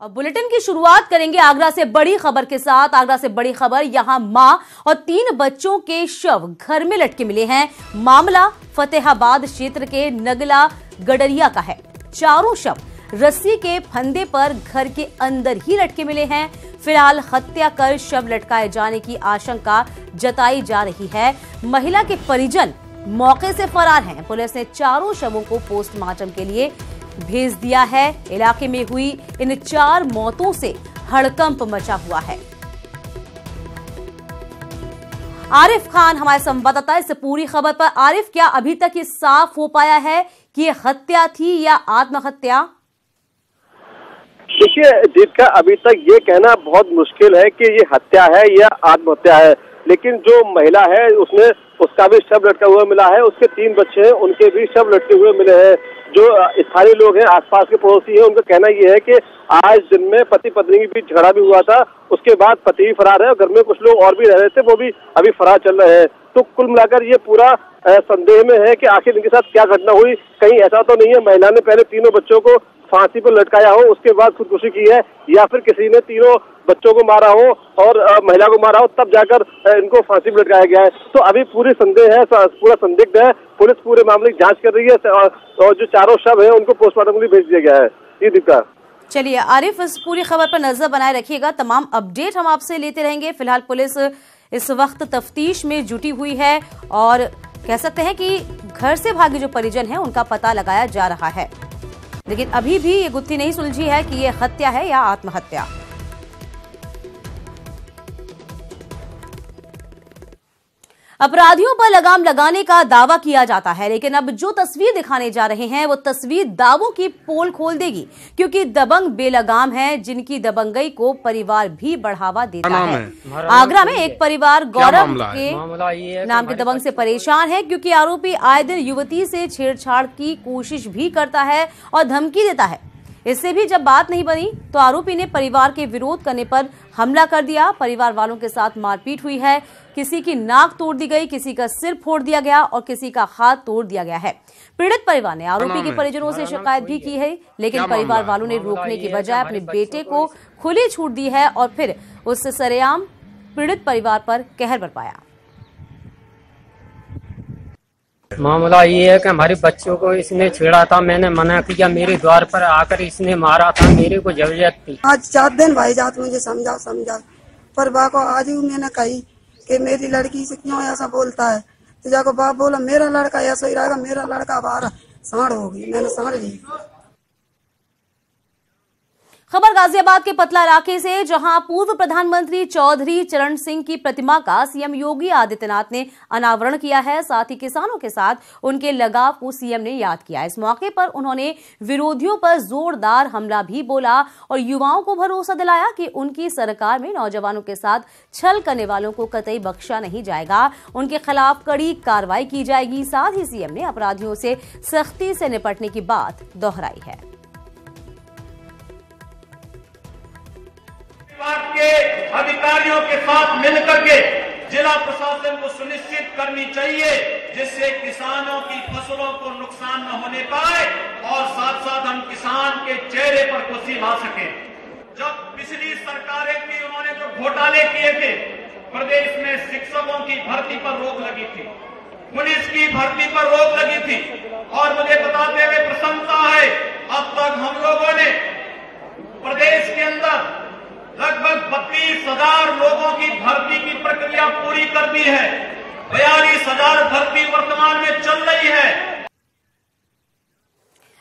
और बुलेटिन की शुरुआत करेंगे आगरा से बड़ी खबर के साथ। आगरा से बड़ी खबर, यहां मां और 3 बच्चों के शव घर में लटके मिले हैं। मामला फतेहाबाद क्षेत्र के नगला गडरिया का है। चारों शव रस्सी के फंदे पर घर के अंदर ही लटके मिले हैं। फिलहाल हत्या कर शव लटकाए जाने की आशंका जताई जा रही है। महिला के परिजन मौके से फरार हैं। पुलिस ने चारों शवों को पोस्टमार्टम के लिए भेज दिया है। इलाके में हुई इन 4 मौतों से हड़कंप मचा हुआ है। आरिफ खान हमारे संवाददाता इस पूरी खबर पर। आरिफ, क्या अभी तक ये साफ हो पाया है कि ये हत्या थी या आत्महत्या? देखिए दीपिका, अभी तक ये कहना बहुत मुश्किल है कि ये हत्या है या आत्महत्या है, लेकिन जो महिला है उसका भी शव लटका हुआ मिला है। उसके 3 बच्चे हैं, उनके भी शव लटके हुए मिले हैं। जो स्थानीय लोग हैं, आसपास के पड़ोसी हैं, उनका कहना ये है कि आज दिन में पति पत्नी के बीच झगड़ा भी हुआ था। उसके बाद पति भी फरार है और घर में कुछ लोग और भी रह रहे थे, वो भी अभी फरार चल रहे हैं। तो कुल मिलाकर ये पूरा संदेह में है कि आखिर इनके साथ क्या घटना हुई। कहीं ऐसा तो नहीं है महिला ने पहले तीनों बच्चों को फांसी पर लटकाया हो, उसके बाद खुदकुशी की है, या फिर किसी ने तीनों बच्चों को मारा हो और महिला को मारा हो, तब जाकर इनको फांसी पर लटकाया गया है। तो अभी पूरी संदेह है, पूरा संदिग्ध है। पुलिस पूरे मामले की जांच कर रही है और जो चारों शव है उनको पोस्टमार्टम के लिए भेज दिया गया है। ये दीपिका। चलिए आरिफ, इस पूरी खबर पर नजर बनाए रखिएगा। तमाम अपडेट हम आपसे लेते रहेंगे। फिलहाल पुलिस इस वक्त तफ्तीश में जुटी हुई है और कह सकते हैं कि घर से भागे जो परिजन है उनका पता लगाया जा रहा है, लेकिन अभी भी ये गुत्थी नहीं सुलझी है कि ये हत्या है या आत्महत्या। अपराधियों पर लगाम लगाने का दावा किया जाता है, लेकिन अब जो तस्वीर दिखाने जा रहे हैं वो तस्वीर दावों की पोल खोल देगी, क्योंकि दबंग बेलगाम हैं, जिनकी दबंगई को परिवार भी बढ़ावा देता है। आगरा में एक परिवार गौरव के नाम के दबंग से परेशान है, क्योंकि आरोपी आए दिन युवती से छेड़छाड़ की कोशिश भी करता है और धमकी देता है। इससे भी जब बात नहीं बनी तो आरोपी ने परिवार के विरोध करने पर हमला कर दिया। परिवार वालों के साथ मारपीट हुई है। किसी की नाक तोड़ दी गई, किसी का सिर फोड़ दिया गया और किसी का हाथ तोड़ दिया गया है। पीड़ित परिवार ने आरोपी के परिजनों से शिकायत भी की है, लेकिन परिवार वालों ने रोकने की बजाय अपने बेटे को खुली छूट दी है और फिर उससे सरेआम पीड़ित परिवार पर कहर बरपाया। मामला ये है कि हमारे बच्चों को इसने छेड़ा था, मैंने मना किया, मेरे द्वार पर आकर इसने मारा था, मेरे को जबरदस्ती। आज 4 दिन भाई जात मुझे समझा पर बा को आज भी मैंने कही कि मेरी लड़की से क्यों ऐसा बोलता है, तो जाको बाप बोला मेरा लड़का ऐसा ही रहेगा, मेरा लड़का बाहर साढ़ होगी, मैंने साढ़ ली। खबर गाजियाबाद के पतला इलाके से, जहां पूर्व प्रधानमंत्री चौधरी चरण सिंह की प्रतिमा का सीएम योगी आदित्यनाथ ने अनावरण किया है। साथ ही किसानों के साथ उनके लगाव को सीएम ने याद किया। इस मौके पर उन्होंने विरोधियों पर जोरदार हमला भी बोला और युवाओं को भरोसा दिलाया कि उनकी सरकार में नौजवानों के साथ छल करने वालों को कतई बख्शा नहीं जाएगा, उनके खिलाफ कड़ी कार्रवाई की जाएगी। साथ ही सीएम ने अपराधियों से सख्ती से निपटने की बात दोहराई है। के अधिकारियों के साथ मिलकर के जिला प्रशासन को सुनिश्चित करनी चाहिए, जिससे किसानों की फसलों को नुकसान न होने पाए और साथ साथ हम किसान के चेहरे पर खुशी ला सके। जब पिछली सरकारें थी, उन्होंने जो घोटाले किए थे, प्रदेश में शिक्षकों की भर्ती पर रोक लगी थी, पुलिस की भर्ती पर रोक लगी थी, और मुझे बताते हुए प्रसन्नता है अब तक हम लोगों ने प्रदेश के अंदर लगभग 32,000 लोगों की भर्ती की प्रक्रिया पूरी कर दी है। 42,000 भर्ती वर्तमान में चल रही है।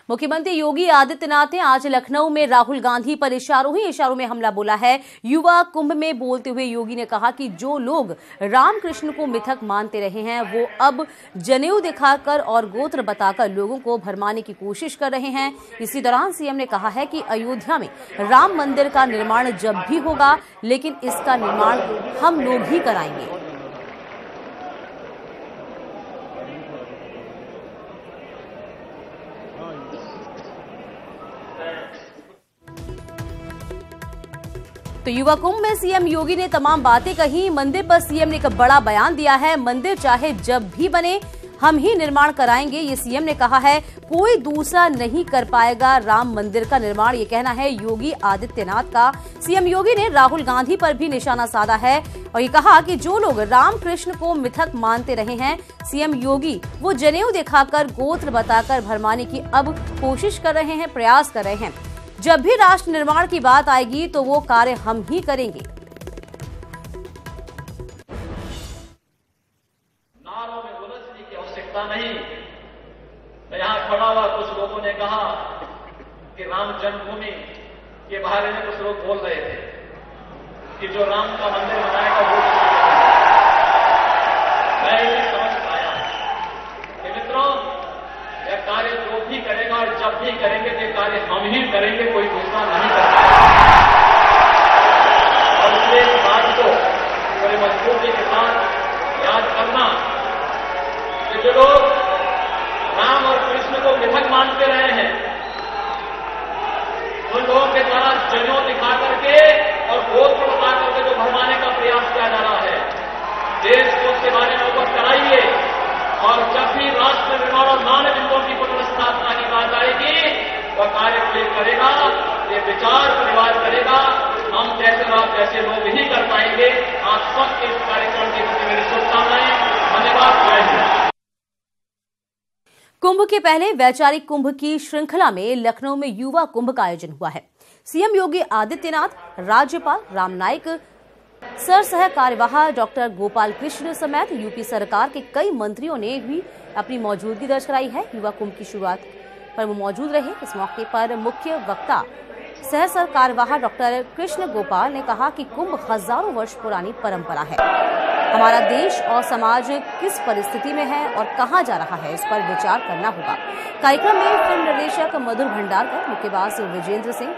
मुख्यमंत्री योगी आदित्यनाथ ने आज लखनऊ में राहुल गांधी पर इशारों ही इशारों में हमला बोला है। युवा कुंभ में बोलते हुए योगी ने कहा कि जो लोग रामकृष्ण को मिथक मानते रहे हैं वो अब जनेऊ दिखाकर और गोत्र बताकर लोगों को भरमाने की कोशिश कर रहे हैं। इसी दौरान सीएम ने कहा है कि अयोध्या में राम मंदिर का निर्माण जब भी होगा, लेकिन इसका निर्माण हम लोग ही कराएंगे। तो युवा कुंभ में सीएम योगी ने तमाम बातें कही। मंदिर पर सीएम ने एक बड़ा बयान दिया है, मंदिर चाहे जब भी बने हम ही निर्माण कराएंगे, ये सीएम ने कहा है। कोई दूसरा नहीं कर पाएगा राम मंदिर का निर्माण, ये कहना है योगी आदित्यनाथ का। सीएम योगी ने राहुल गांधी पर भी निशाना साधा है और ये कहा कि जो लोग रामकृष्ण को मिथक मानते रहे हैं, सीएम योगी वो जनेऊ दिखाकर गोत्र बताकर भरमाने की अब कोशिश कर रहे हैं, प्रयास कर रहे हैं। जब भी राष्ट्र निर्माण की बात आएगी तो वो कार्य हम ही करेंगे। नारों में उलझने की आवश्यकता नहीं। तो यहां खड़ा हुआ कुछ लोगों ने कहा कि राम जन्मभूमि के बारे में कुछ लोग बोल रहे थे कि जो राम का मंदिर बनाएगा वो मैं ये समझ पाया कि मित्रों, यह कार्य जो भी करेगा और जब भी करेंगे ये कार्य हम ही करेंगे, कोई दूसरा नहीं करेगा। और इसलिए इस बात को बड़े मजबूती के साथ याद करना कि जो लोग राम और कृष्ण को मिथक मानते रहे हैं, उन लोगों के द्वारा जनेऊ दिखा करके और गोत्र बता करके जो भरमाने का प्रयास किया जा रहा है, देश को उसके बारे में अवगत कराइए। और जब भी राष्ट्र निर्माण और मानव हितों की पुनर्स्थापना की बात आएगी, वह कार्य प्ले करेगा, ये विचार परिवार करेगा। हम जैसे आप जैसे लोग ही कर पाएंगे। आप सबके इस कार्यक्रम के प्रति मेरी शुभकामनाएं। धन्यवाद। कुंभ के पहले वैचारिक कुंभ की श्रृंखला में लखनऊ में युवा कुंभ का आयोजन हुआ है। सीएम योगी आदित्यनाथ, राज्यपाल राम नाईक, सह कार्यवाह डॉक्टर गोपाल कृष्ण समेत यूपी सरकार के कई मंत्रियों ने भी अपनी मौजूदगी दर्ज कराई है। युवा कुंभ की शुरुआत पर वो मौजूद रहे। इस मौके पर मुख्य वक्ता सह कार्यवाह डॉक्टर कृष्ण गोपाल ने कहा कि कुंभ हजारों वर्ष पुरानी परंपरा है। हमारा देश और समाज किस परिस्थिति में है और कहां जा रहा है, इस पर विचार करना होगा। कार्यक्रम में फिल्म निर्देशक मधुर भंडारकर, मुक्केबाज विजेंद्र सिंह,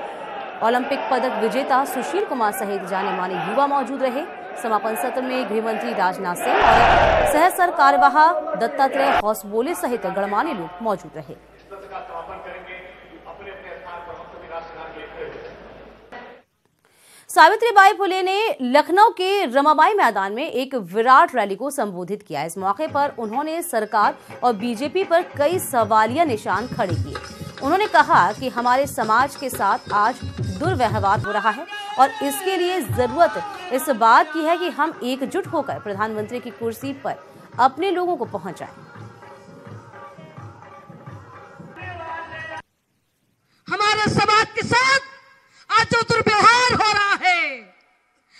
ओलंपिक पदक विजेता सुशील कुमार सहित जाने माने युवा मौजूद रहे। समापन सत्र में गृह मंत्री राजनाथ सिंह और सह कार्यवाह दत्तात्रेय होसबोले सहित गणमान्य लोग मौजूद रहे। सावित्रीबाई फुले ने लखनऊ के रमाबाई मैदान में एक विराट रैली को संबोधित किया। इस मौके पर उन्होंने सरकार और बीजेपी पर कई सवालिया निशान खड़े किए। उन्होंने कहा कि हमारे समाज के साथ आज दुर्व्यवहार हो रहा है और इसके लिए जरूरत इस बात की है कि हम एकजुट होकर प्रधानमंत्री की कुर्सी पर अपने लोगों को पहुंचाएं। हमारे समाज के साथ आज जो दुर्व्यवहार हो रहा है,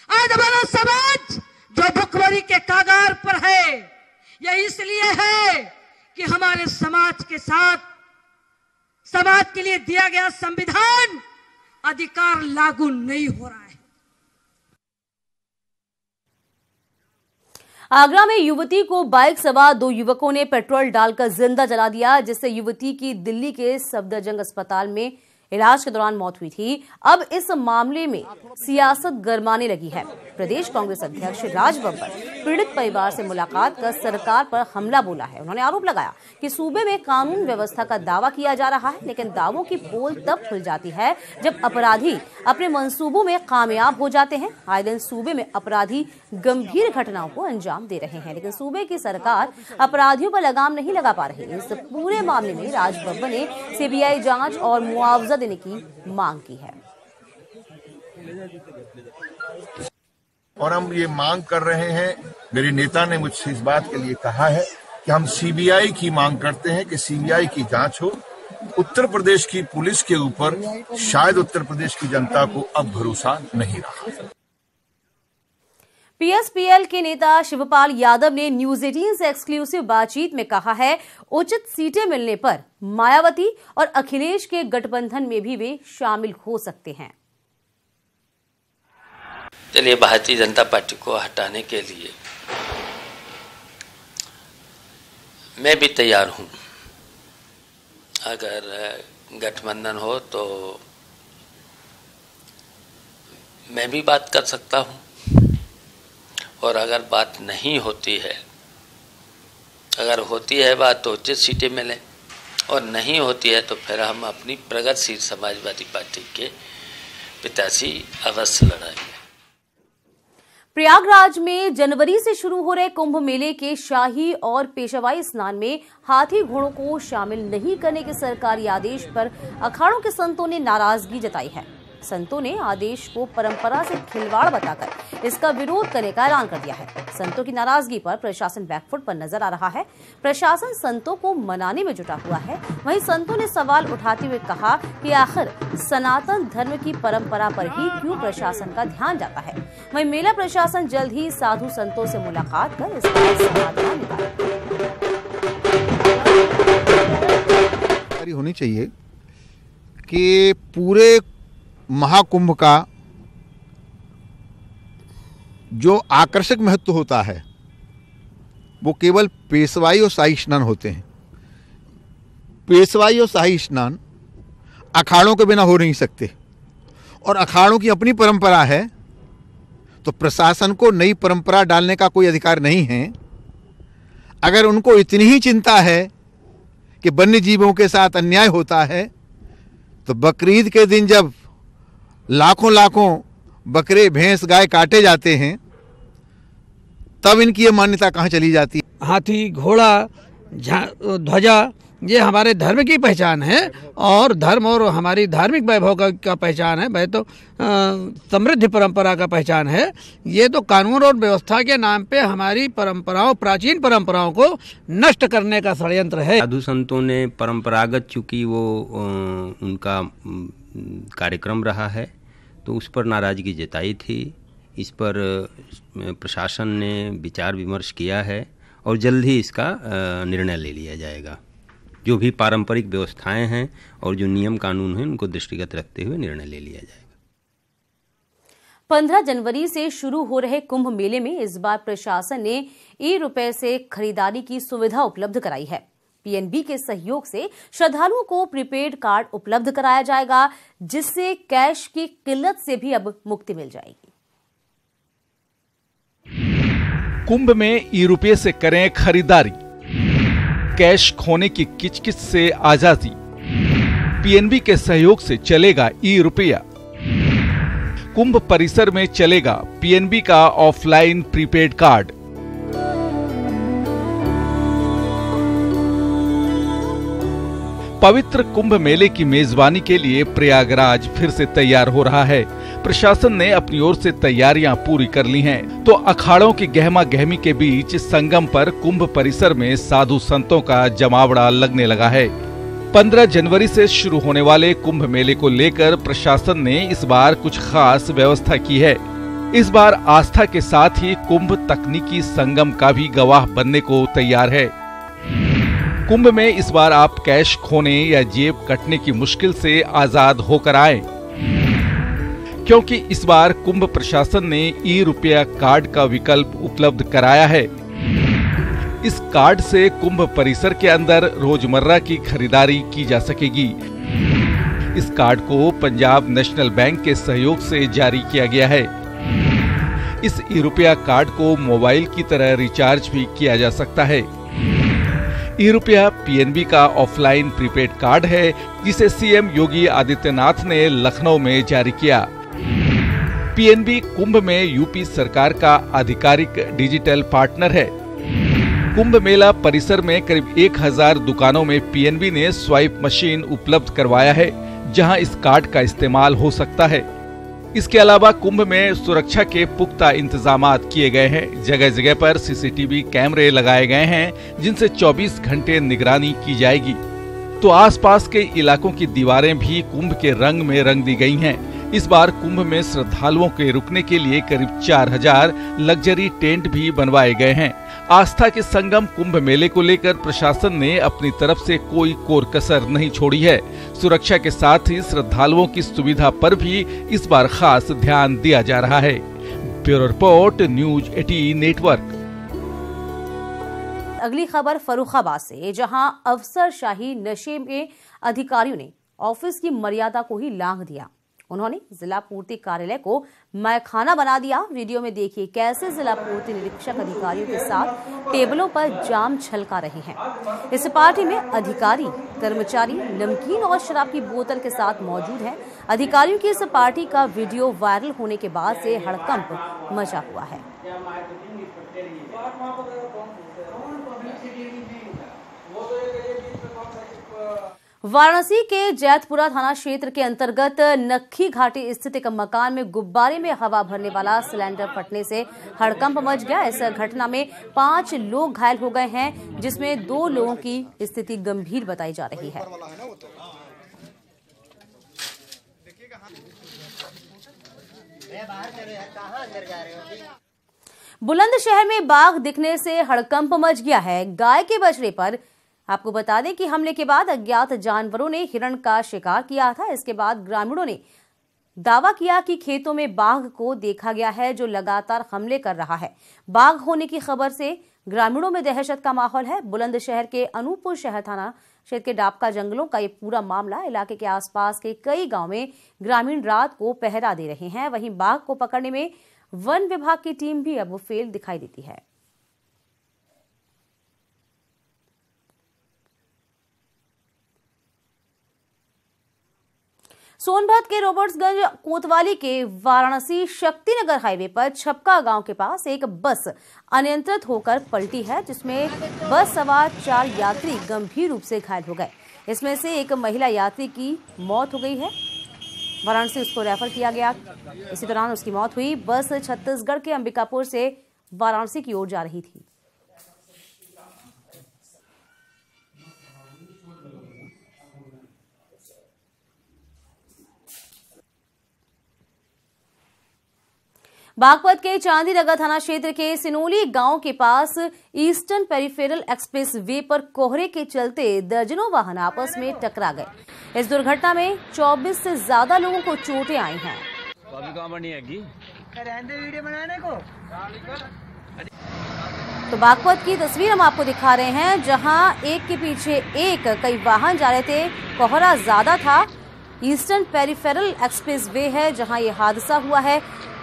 आज हमारा समाज जो भुखमरी के कागार पर है, यह इसलिए है कि हमारे समाज के साथ समाज के लिए दिया गया संविधान अधिकार लागू नहीं हो रहा है। आगरा में युवती को बाइक सवार दो युवकों ने पेट्रोल डालकर जिंदा जला दिया, जिससे युवती की दिल्ली के सफदरजंग अस्पताल में इलाज के दौरान मौत हुई थी। अब इस मामले में सियासत गरमाने लगी है। प्रदेश कांग्रेस अध्यक्ष राज बब्बर पीड़ित परिवार से मुलाकात कर सरकार पर हमला बोला है। उन्होंने आरोप लगाया कि सूबे में कानून व्यवस्था का दावा किया जा रहा है, लेकिन दावों की पोल तब खुल जाती है जब अपराधी अपने मंसूबों में कामयाब हो जाते हैं। आए दिन सूबे में अपराधी गंभीर घटनाओं को अंजाम दे रहे हैं, लेकिन सूबे की सरकार अपराधियों पर लगाम नहीं लगा पा रही। इस पूरे मामले में राज बब्बर ने सीबीआई जांच और मुआवजा देने की मांग की है। और हम ये मांग कर रहे हैं, मेरे नेता ने मुझसे इस बात के लिए कहा है कि हम सीबीआई की मांग करते हैं कि सीबीआई की जांच हो। उत्तर प्रदेश की पुलिस के ऊपर शायद उत्तर प्रदेश की जनता को अब भरोसा नहीं रहा। पीएसपीएल के नेता शिवपाल यादव ने न्यूज 18 से एक्सक्लूसिव बातचीत में कहा है, उचित सीटें मिलने पर मायावती और अखिलेश के गठबंधन में भी वे शामिल हो सकते हैं। चलिए, भारतीय जनता पार्टी को हटाने के लिए मैं भी तैयार हूं। अगर गठबंधन हो तो मैं भी बात कर सकता हूं, और अगर बात नहीं होती है, अगर होती है बात तो उचित सीटें मिलें, और नहीं होती है तो फिर हम अपनी प्रगतिशील समाजवादी पार्टी के प्रत्याशी अवश्य लड़ाएंगे। प्रयागराज में जनवरी से शुरू हो रहे कुंभ मेले के शाही और पेशवाई स्नान में हाथी घोड़ों को शामिल नहीं करने के सरकारी आदेश पर अखाड़ों के संतों ने नाराजगी जताई है। संतों ने आदेश को परंपरा से खिलवाड़ बताकर इसका विरोध करने का ऐलान कर दिया है। संतों की नाराजगी पर प्रशासन बैकफुट पर नजर आ रहा है। प्रशासन संतों को मनाने में जुटा हुआ है। वहीं संतों ने सवाल उठाते हुए कहा कि आखिर सनातन धर्म की परंपरा पर ही क्यों प्रशासन का ध्यान जाता है। वहीं मेला प्रशासन जल्द ही साधु संतों से मुलाकात कर इसका समाधान निकाले। होनी चाहिए कि पूरे महाकुंभ का जो आकर्षक महत्व होता है वो केवल पेशवाई और शाही स्नान होते हैं। पेशवाई और शाही स्नान अखाड़ों के बिना हो नहीं सकते और अखाड़ों की अपनी परंपरा है, तो प्रशासन को नई परंपरा डालने का कोई अधिकार नहीं है। अगर उनको इतनी ही चिंता है कि वन्य जीवों के साथ अन्याय होता है, तो बकरीद के दिन जब लाखों लाखों बकरे भैंस गाय काटे जाते हैं तब इनकी ये मान्यता कहाँ चली जाती है। हाथी घोड़ा ध्वजा ये हमारे धर्म की पहचान है और धर्म और हमारी धार्मिक वैभव का पहचान है। वह तो समृद्ध परंपरा का पहचान है। ये तो कानून और व्यवस्था के नाम पे हमारी परंपराओं, प्राचीन परंपराओं को नष्ट करने का षड्यंत्र है। साधु संतों ने परंपरागत, चूँकि वो उनका कार्यक्रम रहा है, तो उस पर नाराज़गी जताई थी। इस पर प्रशासन ने विचार विमर्श किया है और जल्द ही इसका निर्णय ले लिया जाएगा। जो भी पारंपरिक व्यवस्थाएं हैं और जो नियम कानून हैं उनको दृष्टिगत रखते हुए निर्णय ले लिया जाएगा। 15 जनवरी से शुरू हो रहे कुंभ मेले में इस बार प्रशासन ने ₹1 से खरीदारी की सुविधा उपलब्ध कराई है। पीएनबी के सहयोग से श्रद्धालुओं को प्रीपेड कार्ड उपलब्ध कराया जाएगा, जिससे कैश की किल्लत से भी अब मुक्ति मिल जाएगी। कुंभ में ₹1 से करें खरीदारी, कैश खोने की किचकिच से आजादी। पीएनबी के सहयोग से चलेगा ₹1। कुंभ परिसर में चलेगा पीएनबी का ऑफलाइन प्रीपेड कार्ड। पवित्र कुंभ मेले की मेजबानी के लिए प्रयागराज फिर से तैयार हो रहा है। प्रशासन ने अपनी ओर से तैयारियां पूरी कर ली हैं, तो अखाड़ों की गहमा गहमी के बीच संगम पर कुंभ परिसर में साधु संतों का जमावड़ा लगने लगा है। 15 जनवरी से शुरू होने वाले कुंभ मेले को लेकर प्रशासन ने इस बार कुछ खास व्यवस्था की है। इस बार आस्था के साथ ही कुंभ तकनीकी संगम का भी गवाह बनने को तैयार है। कुंभ में इस बार आप कैश खोने या जेब कटने की मुश्किल से आजाद होकर आए, क्योंकि इस बार कुंभ प्रशासन ने ₹1 कार्ड का विकल्प उपलब्ध कराया है। इस कार्ड से कुंभ परिसर के अंदर रोजमर्रा की खरीदारी की जा सकेगी। इस कार्ड को पंजाब नेशनल बैंक के सहयोग से जारी किया गया है। इस ₹1 कार्ड को मोबाइल की तरह रिचार्ज भी किया जा सकता है। ₹1 पीएनबी का ऑफलाइन प्रीपेड कार्ड है, जिसे सीएम योगी आदित्यनाथ ने लखनऊ में जारी किया। पीएनबी कुंभ में यूपी सरकार का आधिकारिक डिजिटल पार्टनर है। कुंभ मेला परिसर में करीब 1000 दुकानों में पीएनबी ने स्वाइप मशीन उपलब्ध करवाया है, जहां इस कार्ड का इस्तेमाल हो सकता है। इसके अलावा कुंभ में सुरक्षा के पुख्ता इंतजामात किए गए हैं। जगह जगह पर सीसीटीवी कैमरे लगाए गए हैं, जिनसे 24 घंटे निगरानी की जाएगी। तो आसपास के इलाकों की दीवारें भी कुंभ के रंग में रंग दी गई हैं। इस बार कुंभ में श्रद्धालुओं के रुकने के लिए करीब 4000 लग्जरी टेंट भी बनवाए गए हैं। आस्था के संगम कुंभ मेले को लेकर प्रशासन ने अपनी तरफ से कोई कोर कसर नहीं छोड़ी है। सुरक्षा के साथ ही श्रद्धालुओं की सुविधा पर भी इस बार खास ध्यान दिया जा रहा है। Bureau report, news 18 network. अगली खबर फर्रुखाबाद से, जहां अफसरशाही नशे में अधिकारियों ने ऑफिस की मर्यादा को ही लांघ दिया उन्होंने जिला पूर्ति कार्यालय को मैखाना बना दिया। वीडियो में देखिए कैसे जिला पूर्ति निरीक्षक अधिकारियों के साथ टेबलों पर जाम छलका रहे हैं। इस पार्टी में अधिकारी कर्मचारी नमकीन और शराब की बोतल के साथ मौजूद हैं। अधिकारियों की इस पार्टी का वीडियो वायरल होने के बाद से हड़कंप मचा हुआ है। वाराणसी के जैतपुरा थाना क्षेत्र के अंतर्गत नक्खी घाटी स्थित एक मकान में गुब्बारे में हवा भरने वाला सिलेंडर फटने से हड़कंप मच गया। इस घटना में 5 लोग घायल हो गए हैं, जिसमें 2 लोगों की स्थिति गंभीर बताई जा रही है। बुलंदशहर में बाघ दिखने से हड़कंप मच गया है। गाय के बछड़े पर आपको बता दें कि हमले के बाद अज्ञात जानवरों ने हिरण का शिकार किया था। इसके बाद ग्रामीणों ने दावा किया कि खेतों में बाघ को देखा गया है, जो लगातार हमले कर रहा है। बाघ होने की खबर से ग्रामीणों में दहशत का माहौल है। बुलंदशहर के अनूपपुर शहर थाना क्षेत्र के डाबका जंगलों का ये पूरा मामला। इलाके के आसपास के कई गांव में ग्रामीण रात को पहरा दे रहे हैं। वहीं बाघ को पकड़ने में वन विभाग की टीम भी अब फेल दिखाई देती है। सोनभद्र के रॉबर्ट्सगंज कोतवाली के वाराणसी शक्तिनगर हाईवे पर छपका गांव के पास एक बस अनियंत्रित होकर पलटी है, जिसमें बस सवार 4 यात्री गंभीर रूप से घायल हो गए। इसमें से एक महिला यात्री की मौत हो गई है। वाराणसी उसको रेफर किया गया। इसी दौरान उसकी मौत हुई। बस छत्तीसगढ़ के अंबिकापुर से वाराणसी की ओर जा रही थी। बागपत के चांदीनगर थाना क्षेत्र के सिनोली गांव के पास ईस्टर्न पेरिफेरल एक्सप्रेस वे पर कोहरे के चलते दर्जनों वाहन आपस में टकरा गए। इस दुर्घटना में 24 से ज्यादा लोगों को चोटें आई हैं। तो बागपत की तस्वीर हम आपको दिखा रहे हैं, जहां एक के पीछे एक कई वाहन जा रहे थे। कोहरा ज्यादा था। ईस्टर्न पेरिफेरल एक्सप्रेस वे है जहां ये हादसा हुआ है,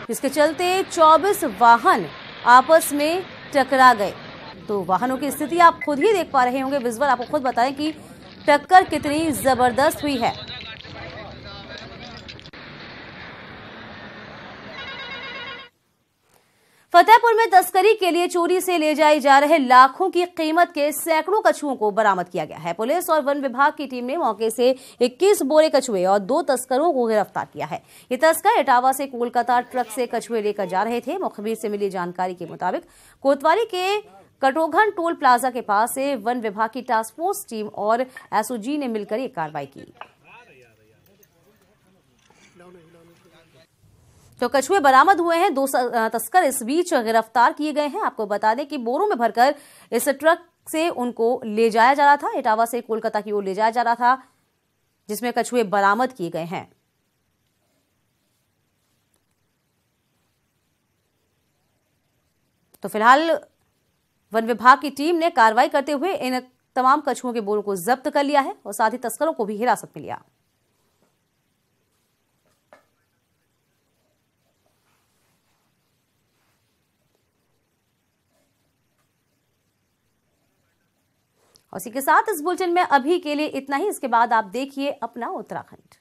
जिसके चलते 24 वाहन आपस में टकरा गए। तो वाहनों की स्थिति आप खुद ही देख पा रहे होंगे। विजुअल आपको खुद बताएं कि टक्कर कितनी जबरदस्त हुई है। फतेहपुर में तस्करी के लिए चोरी से ले जाए जा रहे लाखों की कीमत के सैकड़ों कछुओं को बरामद किया गया है। पुलिस और वन विभाग की टीम ने मौके से 21 बोरे कछुए और 2 तस्करों को गिरफ्तार किया है। ये तस्कर इटावा से कोलकाता ट्रक से कछुए लेकर जा रहे थे। मुखबिर से मिली जानकारी के मुताबिक कोतवाली के कटोघन टोल प्लाजा के पास से वन विभाग की टास्क फोर्स टीम और एसओजी ने मिलकर ये कार्रवाई की। तो कछुए बरामद हुए हैं। 2 तस्कर इस बीच गिरफ्तार किए गए हैं। आपको बता दें कि बोरों में भरकर इस ट्रक से उनको ले जाया जा रहा था। इटावा से कोलकाता की ओर ले जाया जा रहा था, जिसमें कछुए बरामद किए गए हैं। तो फिलहाल वन विभाग की टीम ने कार्रवाई करते हुए इन तमाम कछुओं के बोरों को जब्त कर लिया है और साथ ही तस्करों को भी हिरासत में लिया। और इसी के साथ इस बुलेटिन में अभी के लिए इतना ही। इसके बाद आप देखिए अपना उत्तराखंड।